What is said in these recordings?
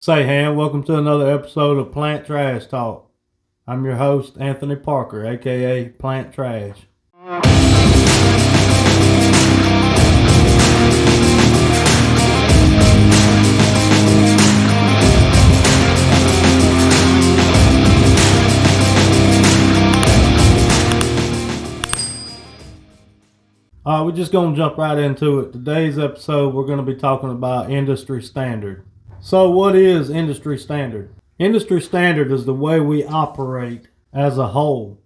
Say, Han, welcome to another episode of Plant Trash Talk. I'm your host, Anthony Parker, aka Plant Trash. We're just going to jump right into it. Today's episode, we're going to be talking about industry standard. So, what is industry standard? Industry standard is the way we operate as a whole,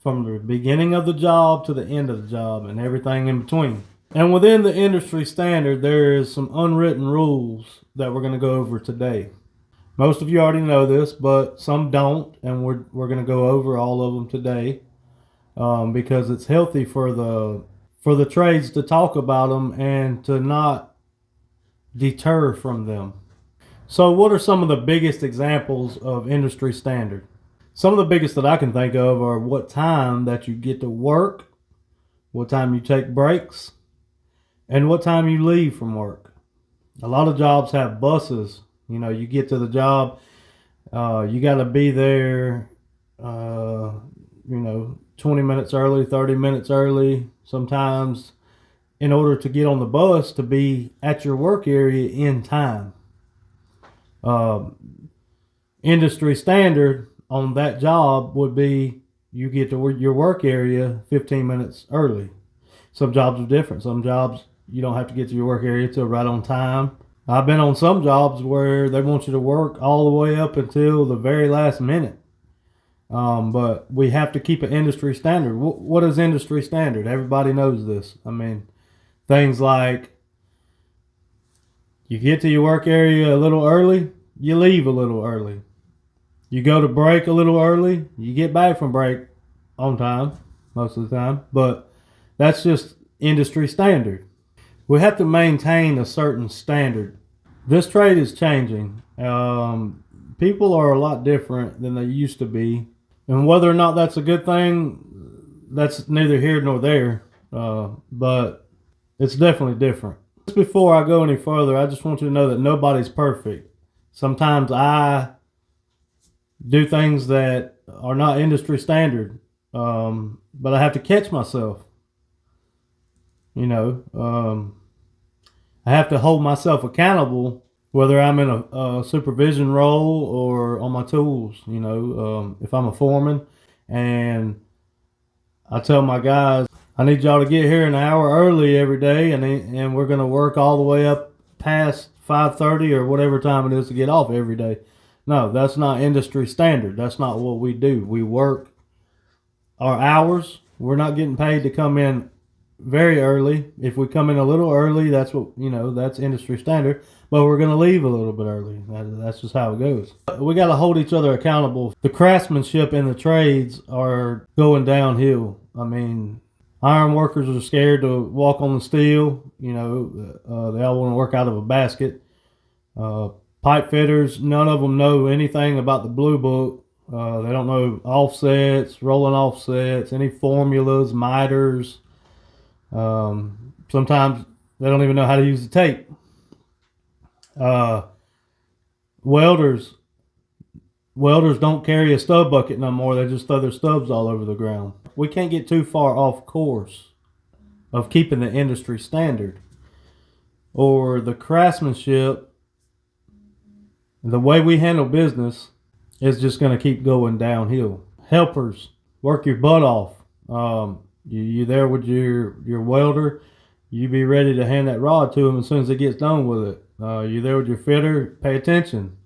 from the beginning of the job to the end of the job and everything in between. And within the industry standard, there is some unwritten rules that we're going to go over today. Most of you already know this, but some don't, and we're going to go over all of them today because it's healthy for the trades to talk about them and to not deter from them. So, what are some of the biggest examples of industry standard? Some of the biggest that I can think of are what time that you get to work, what time you take breaks, and what time you leave from work. A lot of jobs have buses. You know, you get to the job, you got to be there, 20 minutes early, 30 minutes early, sometimes, in order to get on the bus to be at your work area in time. Industry standard on that job would be you get to your work area 15 minutes early. Some jobs are different. Some jobs you don't have to get to your work area till right on time. I've been on some jobs where they want you to work all the way up until the very last minute. But we have to keep an industry standard. What is industry standard? Everybody knows this. I mean, things like you get to your work area a little early, you leave a little early. You go to break a little early, you get back from break on time most of the time. But that's just industry standard. We have to maintain a certain standard. This trade is changing. People are a lot different than they used to be. And whether or not that's a good thing, that's neither here nor there. But it's definitely different. Just before I go any further, I just want you to know that nobody's perfect. Sometimes I do things that are not industry standard, but I have to catch myself. I have to hold myself accountable, whether I'm in a supervision role or on my tools. If I'm a foreman and I tell my guys, I need y'all to get here an hour early every day, and we're going to work all the way up past 5:30 or whatever time it is to get off every day. No, that's not industry standard. That's not what we do. We work our hours. We're not getting paid to come in very early. If we come in a little early, that's that's industry standard. But we're going to leave a little bit early. That's just how it goes. We got to hold each other accountable. The craftsmanship in the trades are going downhill. I mean, iron workers are scared to walk on the steel. They all want to work out of a basket. Pipe fitters, none of them know anything about the blue book. They don't know offsets, rolling offsets, any formulas, miters. Sometimes they don't even know how to use the tape. Welders don't carry a stub bucket no more. They just throw their stubs all over the ground. We can't get too far off course of keeping the industry standard, or the craftsmanship. The way we handle business is just going to keep going downhill. Helpers, work your butt off. You there with your welder, you be ready to hand that rod to him as soon as he gets done with it. You there with your fitter, pay attention.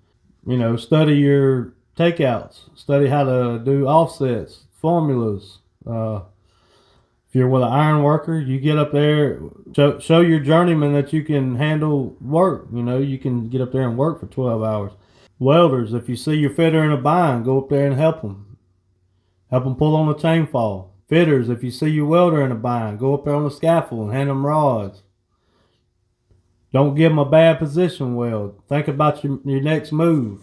Study your takeouts. Study how to do offsets, formulas. If you're with an iron worker, you get up there, show your journeyman that you can handle work. You can get up there and work for 12 hours. Welders, if you see your fitter in a bind, go up there and help them. Help them pull on the chain fall. Fitters, if you see your welder in a bind, go up there on the scaffold and hand them rods. Don't give them a bad position weld. Think about your next move.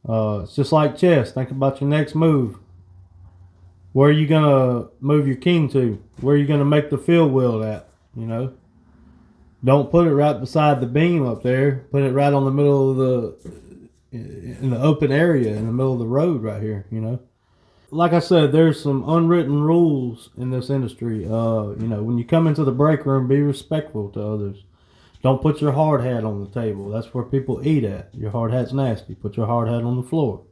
It's just like chess. Think about your next move. Where are you going to move your king to? Where are you going to make the field weld at? Don't put it right beside the beam up there. Put it right on the middle of in the open area in the middle of the road right here, you know. Like I said, there's some unwritten rules in this industry. You know, when you come into the break room, be respectful to others. Don't put your hard hat on the table. That's where people eat at. Your hard hat's nasty. Put your hard hat on the floor.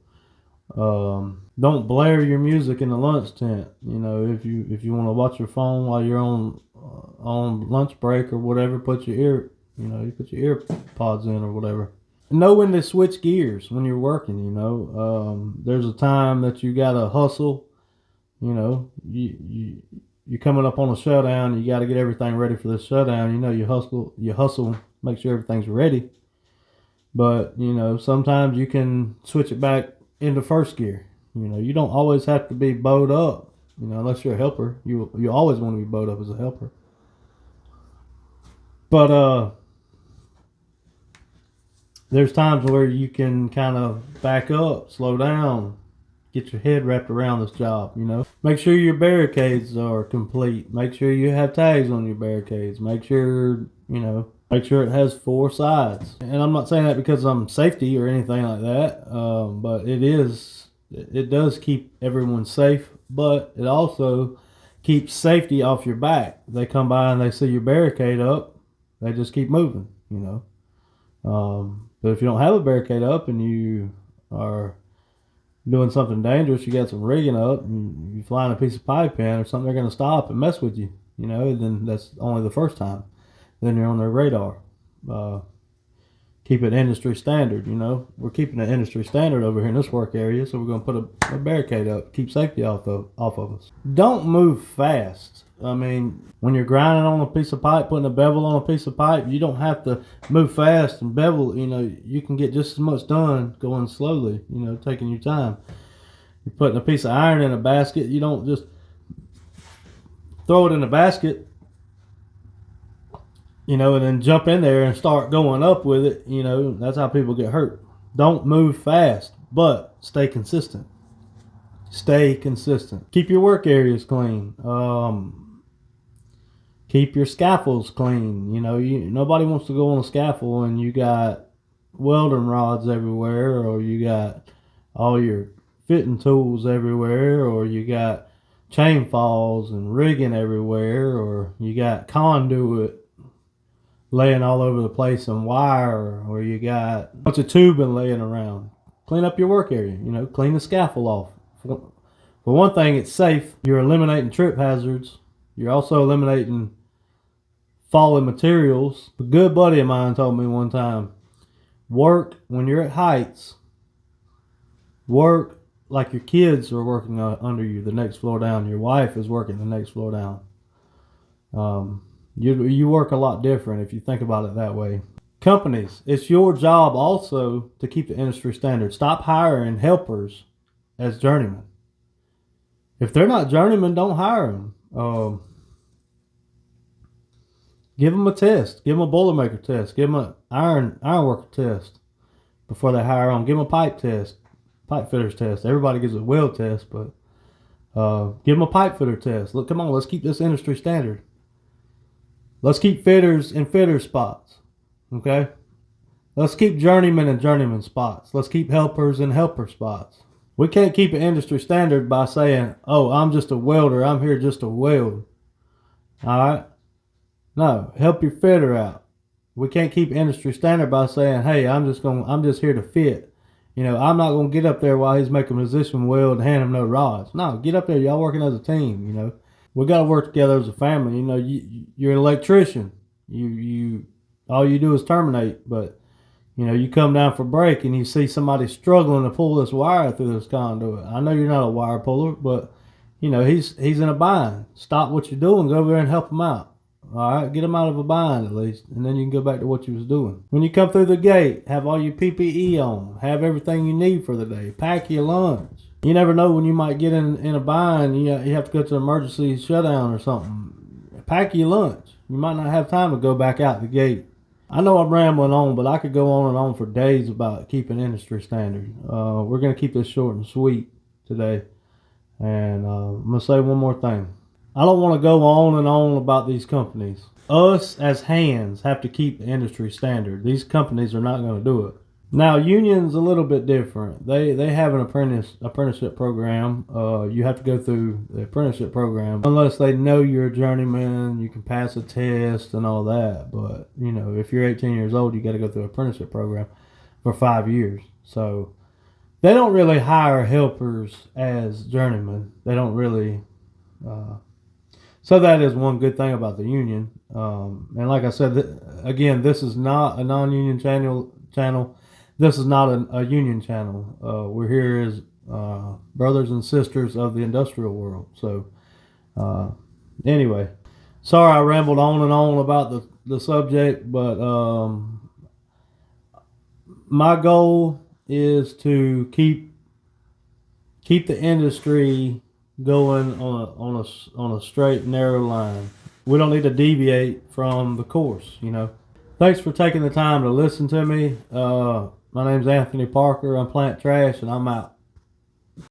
Don't blare your music in the lunch tent. You know, if you want to watch your phone while you're on lunch break or whatever, you put your ear pods in or whatever. Know when to switch gears when you're working. You know, there's a time that you gotta hustle. You know, you're coming up on a shutdown. You got to get everything ready for this shutdown. You know, you hustle, make sure everything's ready. But you know, sometimes you can switch it back into first gear. You know, you don't always have to be bowed up. You know, unless you're a helper, you always want to be bowed up as a helper. But there's times where you can kind of back up, slow down, get your head wrapped around this job, you know. Make sure your barricades are complete. Make sure you have tags on your barricades. Make sure it has 4 sides. And I'm not saying that because I'm safety or anything like that, but it does keep everyone safe, but it also keeps safety off your back. They come by and they see your barricade up, they just keep moving, you know. But if you don't have a barricade up and you are doing something dangerous, you got some rigging up, and you flying a piece of pipe in or something, they're going to stop and mess with you, you know. Then that's only the first time. Then you're on their radar. Keep it industry standard, you know. We're keeping an industry standard over here in this work area, so we're going to put a barricade up, keep safety off of us. Don't move fast. I mean, when you're grinding on a piece of pipe, putting a bevel on a piece of pipe, you don't have to move fast and bevel. You know, you can get just as much done going slowly, you know, taking your time. You're putting a piece of iron in a basket, you don't just throw it in a basket, you know, and then jump in there and start going up with it. You know, that's how people get hurt. Don't move fast, but stay consistent. Stay consistent. Keep your work areas clean. Keep your scaffolds clean. You know, nobody wants to go on a scaffold and you got welding rods everywhere, or you got all your fitting tools everywhere, or you got chain falls and rigging everywhere, or you got conduit laying all over the place and wire, or you got a bunch of tubing laying around. Clean up your work area. You know, clean the scaffold off. For one thing, it's safe. You're eliminating trip hazards. You're also eliminating falling materials. A good buddy of mine told me one time, work when you're at heights, work like your kids are working under you the next floor down. Your wife is working the next floor down. You work a lot different if you think about it that way. Companies, it's your job also to keep the industry standard. Stop hiring helpers as journeymen. If they're not journeymen, don't hire them. Give them a test. Give them a Boilermaker test. Give them an ironworker test before they hire on. Give them a pipe test, pipe fitters test. Everybody gives a weld test, but give them a pipe fitter test. Look, come on, let's keep this industry standard. Let's keep fitters in fitter spots, okay? Let's keep journeymen in journeyman spots. Let's keep helpers in helper spots. We can't keep an industry standard by saying, oh, I'm just a welder. I'm here just to weld. All right? No, help your fitter out. We can't keep industry standard by saying, hey, I'm just here to fit. You know, I'm not going to get up there while he's making a position weld and hand him no rods. No, get up there. Y'all working as a team, you know. We got to work together as a family. You know, you're an electrician. You all you do is terminate, but you know, you come down for break and you see somebody struggling to pull this wire through this conduit. I know you're not a wire puller, but you know, he's in a bind. Stop what you're doing, go over there and help him out. All right, get him out of a bind at least, and then you can go back to what you was doing. When you come through the gate, have all your PPE on, have everything you need for the day, pack your lunch. You never know when you might get in a bind. You have to go to an emergency shutdown or something. Pack your lunch. You might not have time to go back out the gate. I know I'm rambling on, but I could go on and on for days about keeping industry standard. We're going to keep this short and sweet today. And I'm going to say one more thing. I don't want to go on and on about these companies. Us as hands have to keep the industry standard. These companies are not going to do it. Now, union's a little bit different. They have an apprenticeship program. You have to go through the apprenticeship program unless they know you're a journeyman. You can pass a test and all that. But you know, if you're 18 years old, you got to go through an apprenticeship program for 5 years. So they don't really hire helpers as journeymen. They don't really. So that is one good thing about the union. And like I said, again, this is not a non-union channel. This is not a union channel. We're here as brothers and sisters of the industrial world. So anyway, sorry I rambled on and on about the subject, but my goal is to keep the industry going on a straight narrow line. We don't need to deviate from the course, you know. Thanks for taking the time to listen to me. My name's Anthony Parker. I'm Plant Trash, and I'm out.